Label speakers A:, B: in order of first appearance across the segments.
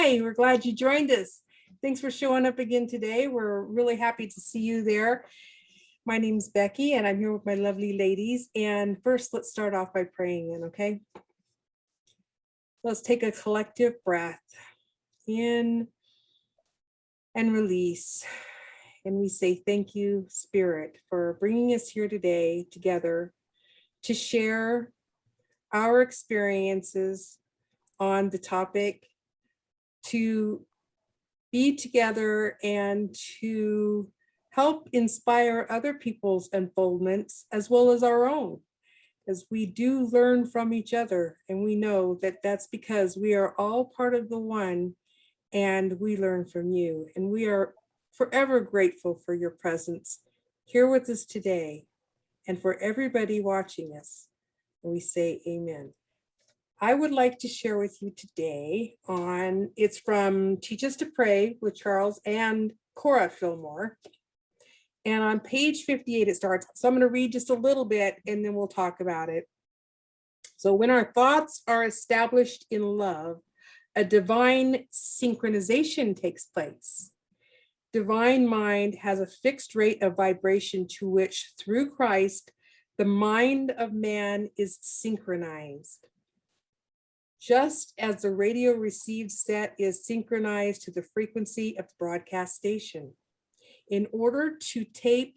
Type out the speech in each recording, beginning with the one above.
A: Hi, we're glad you joined us. Thanks for showing up again today. We're really happy to see you there. My name's Becky and I'm here with my lovely ladies. And first, let's start off by praying in, okay? Let's take a collective breath in and release. And we say thank you, Spirit, for bringing us here today together to share our experiences on the topic, to be together and to help inspire other people's unfoldments as well as our own, as we do learn from each other. And we know that that's because we are all part of the one and we learn from you. And we are forever grateful for your presence here with us today and for everybody watching us. And we say amen. I would like to share with you today it's from Teach Us to Pray with Charles and Cora Fillmore. And on page 58 it starts. So I'm going to read just a little bit and then we'll talk about it. So when our thoughts are established in love, a divine synchronization takes place. Divine mind has a fixed rate of vibration to which, through Christ, the mind of man is synchronized. Just as the radio received set is synchronized to the frequency of the broadcast station. In order to tap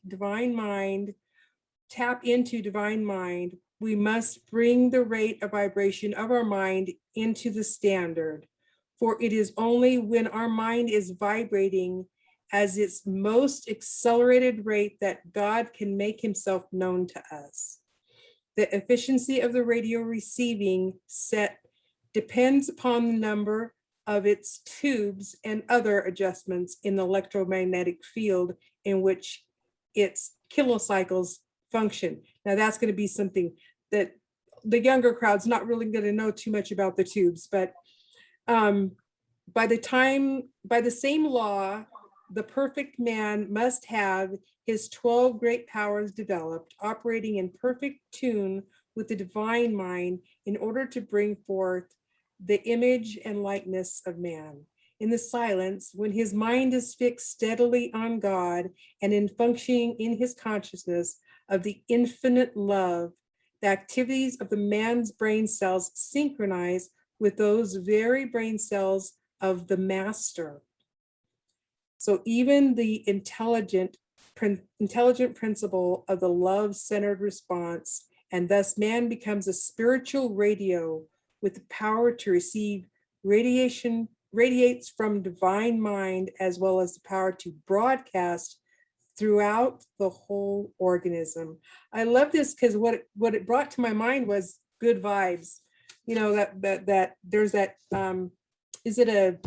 A: into divine mind, we must bring the rate of vibration of our mind into the standard. For it is only when our mind is vibrating as its most accelerated rate that God can make himself known to us. The efficiency of the radio receiving set depends upon the number of its tubes and other adjustments in the electromagnetic field in which its kilocycles function. Now that's going to be something that the younger crowd's not really going to know too much about the tubes, but by the same law, the perfect man must have his 12 great powers developed, operating in perfect tune with the divine mind in order to bring forth the image and likeness of man. In the silence, when his mind is fixed steadily on God and in functioning in his consciousness of the infinite love, the activities of the man's brain cells synchronize with those very brain cells of the master. So even the intelligent principle of the love-centered response, and thus man becomes a spiritual radio with the power to receive radiates from divine mind, as well as the power to broadcast throughout the whole organism. I love this because what it brought to my mind was good vibes. You know, that there's that, is it a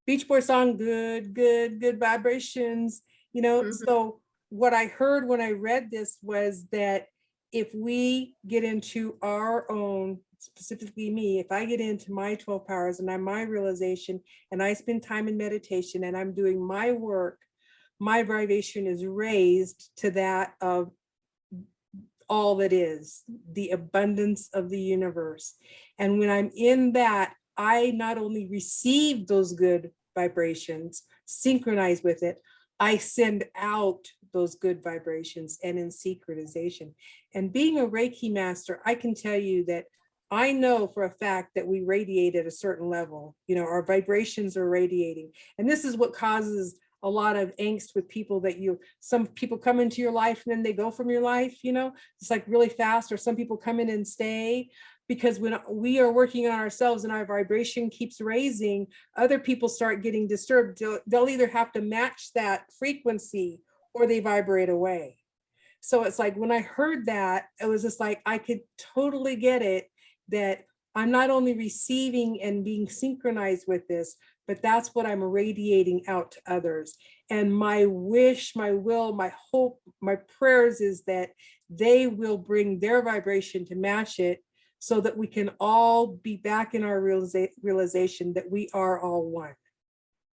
A: Beach Boy song? Good vibrations, you know? Mm-hmm. So what I heard when I read this was that if we get into our own, specifically me, if I get into my 12 powers and I'm my realization and I spend time in meditation and I'm doing my work, my vibration is raised to that of all that is, the abundance of the universe. And when I'm in that, I not only receive those good vibrations, synchronize with it, I send out those good vibrations and in synchronization. And being a Reiki master, I can tell you that I know for a fact that we radiate at a certain level. You know, our vibrations are radiating. And this is what causes a lot of angst with people, that some people come into your life and then they go from your life, you know, it's like really fast, or some people come in and stay. Because when we are working on ourselves and our vibration keeps raising, other people start getting disturbed. They'll either have to match that frequency or they vibrate away. So it's like, when I heard that, it was just like, I could totally get it, that I'm not only receiving and being synchronized with this, but that's what I'm radiating out to others. And my wish, my will, my hope, my prayers is that they will bring their vibration to match it, so that we can all be back in our realization that we are all one,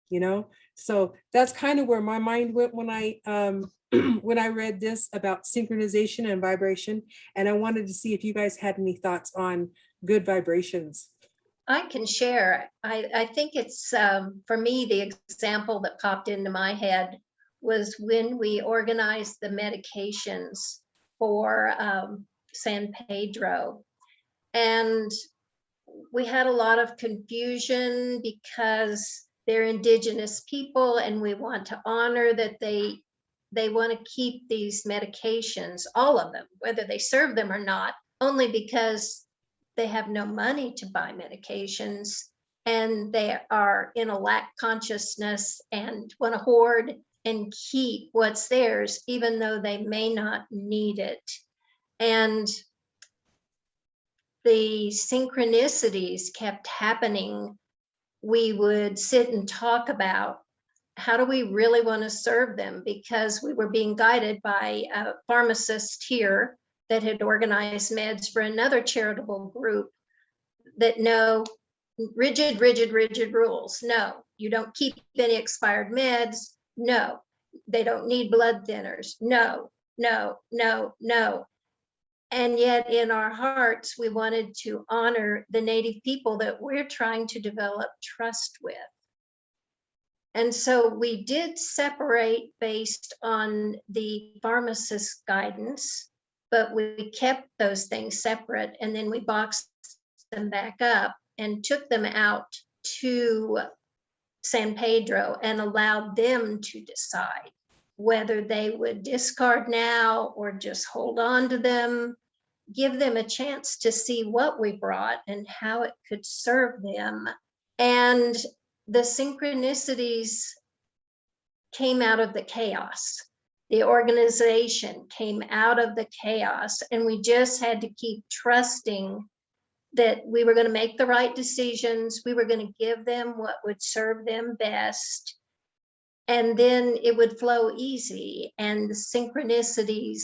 A: you know? So that's kind of where my mind went when I when I read this about synchronization and vibration. And I wanted to see if you guys had any thoughts on good vibrations.
B: I can share. I think it's, for me, the example that popped into my head was when we organized the medications for San Pedro. And we had a lot of confusion because they're indigenous people and we want to honor that they want to keep these medications, all of them, whether they serve them or not, only because they have no money to buy medications and they are in a lack consciousness and want to hoard and keep what's theirs, even though they may not need it. And the synchronicities kept happening. We would sit and talk about how do we really want to serve them, because we were being guided by a pharmacist here that had organized meds for another charitable group that no, rigid rules. No, you don't keep any expired meds. No, they don't need blood thinners. No. And yet in our hearts, we wanted to honor the Native people that we're trying to develop trust with. And so we did separate based on the pharmacist's guidance, but we kept those things separate, and then we boxed them back up and took them out to San Pedro and allowed them to decide whether they would discard now or just hold on to them, give them a chance to see what we brought and how it could serve them. And the synchronicities came out of the chaos. The organization came out of the chaos, and we just had to keep trusting that we were going to make the right decisions. We were going to give them what would serve them best. And then it would flow easy. And the synchronicities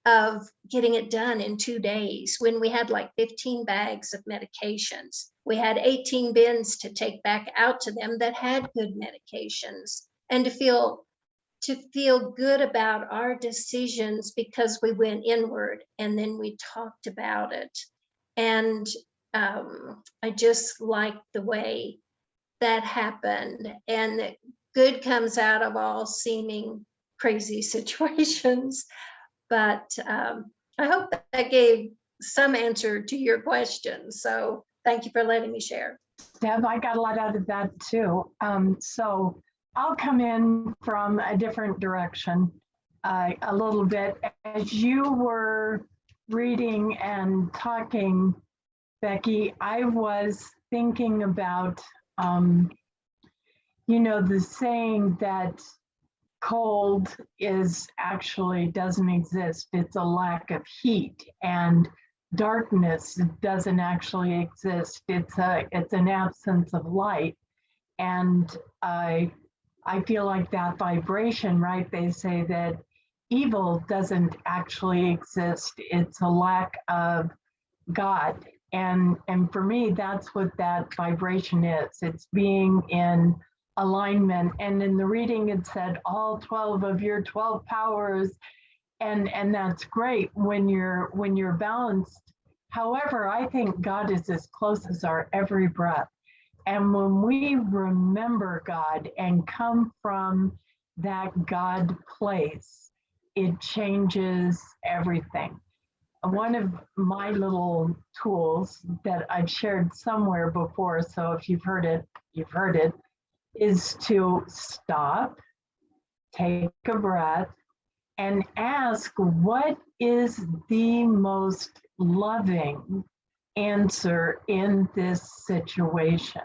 B: of getting it done in 2 days, when we had like 15 bags of medications, we had 18 bins to take back out to them that had good medications, and to feel good about our decisions because we went inward and then we talked about it. And I just like the way that happened, and that good comes out of all seeming crazy situations. But I hope that gave some answer to your question. So thank you for letting me share.
C: Deb, I got a lot out of that too. So I'll come in from a different direction a little bit. As you were reading and talking, Becky, I was thinking about, the saying that cold doesn't exist. It's a lack of heat, and darkness doesn't actually exist. It's an absence of light. And I feel like that vibration, right? They say that evil doesn't actually exist. It's a lack of God. And for me, that's what that vibration is. It's being in alignment. And in the reading, it said all 12 of your 12 powers, and that's great when you're balanced. However, I think God is as close as our every breath. And when we remember God and come from that God place, it changes everything. One of my little tools that I've shared somewhere before, so if you've heard it, is to stop, take a breath, and ask, what is the most loving answer in this situation?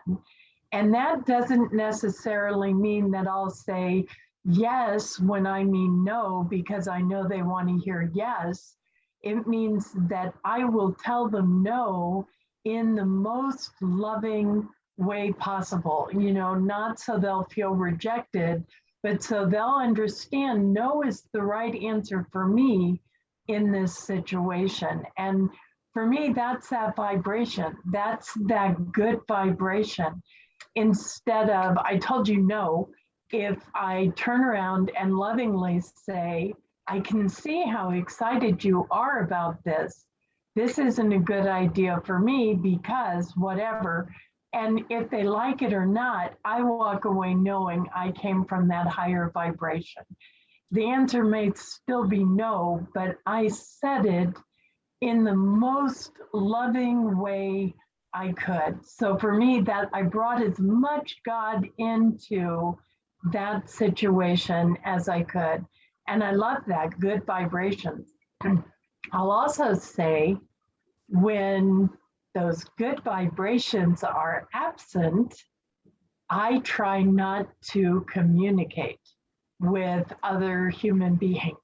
C: And that doesn't necessarily mean that I'll say yes when I mean no, because I know they want to hear yes. It means that I will tell them no in the most loving way possible, not so they'll feel rejected, but so they'll understand no is the right answer for me in this situation. And for me, that's that vibration. That's that good vibration. Instead of, I told you no, if I turn around and lovingly say, I can see how excited you are about this, this isn't a good idea for me because whatever. And if they like it or not, I walk away knowing I came from that higher vibration. The answer may still be no, but I said it in the most loving way I could. So for me, that I brought as much God into that situation as I could. And I love that, good vibrations. I'll also say when those good vibrations are absent, I try not to communicate with other human beings.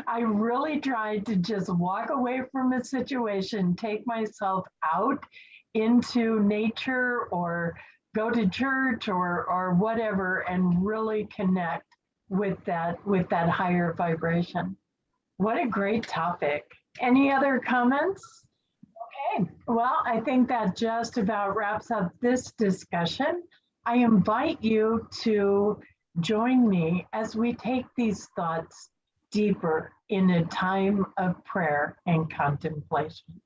C: I really tried to just walk away from a situation, take myself out into nature or go to church or whatever, and really connect with that higher vibration. What a great topic. Any other comments? Okay, well, I think that just about wraps up this discussion. I invite you to join me as we take these thoughts deeper in a time of prayer and contemplation.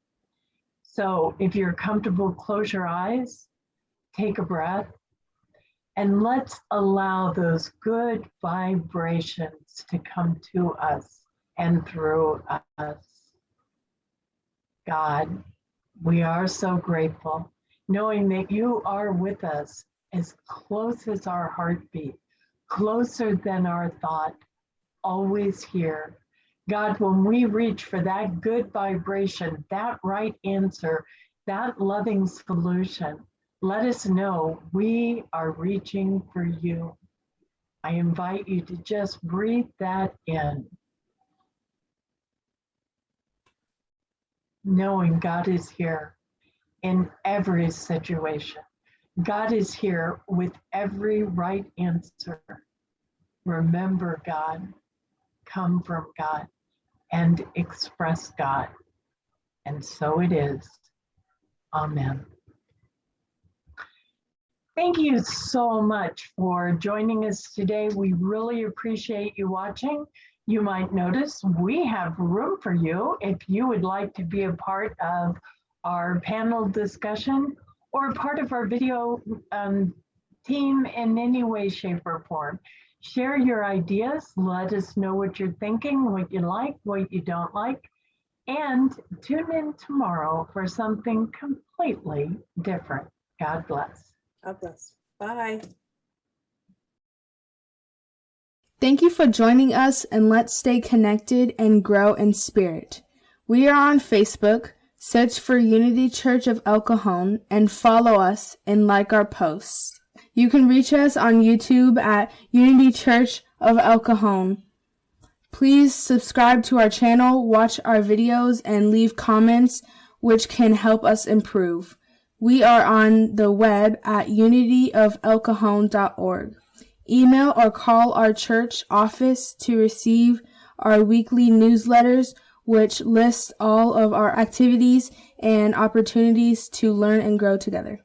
C: So if you're comfortable, close your eyes, take a breath, and let's allow those good vibrations to come to us and through us. God, we are so grateful, knowing that you are with us as close as our heartbeat, closer than our thought, always here. God, when we reach for that good vibration, that right answer, that loving solution, let us know we are reaching for you. I invite you to just breathe that in, knowing God is here in every situation. God is here with every right answer. Remember God, come from God, and express God. And so it is. Amen. Thank you so much for joining us today. We really appreciate you watching. You might notice we have room for you if you would like to be a part of our panel discussion or part of our video team in any way, shape, or form. Share your ideas. Let us know what you're thinking, what you like, what you don't like, and tune in tomorrow for something completely different. God bless.
A: God bless. Bye.
D: Thank you for joining us, and let's stay connected and grow in spirit. We are on Facebook. Search for Unity Church of El Cajon and follow us and like our posts. You can reach us on YouTube at Unity Church of El Cajon. Please subscribe to our channel, watch our videos, and leave comments which can help us improve. We are on the web at unityofelcajon.org. Email or call our church office to receive our weekly newsletters, which lists all of our activities and opportunities to learn and grow together.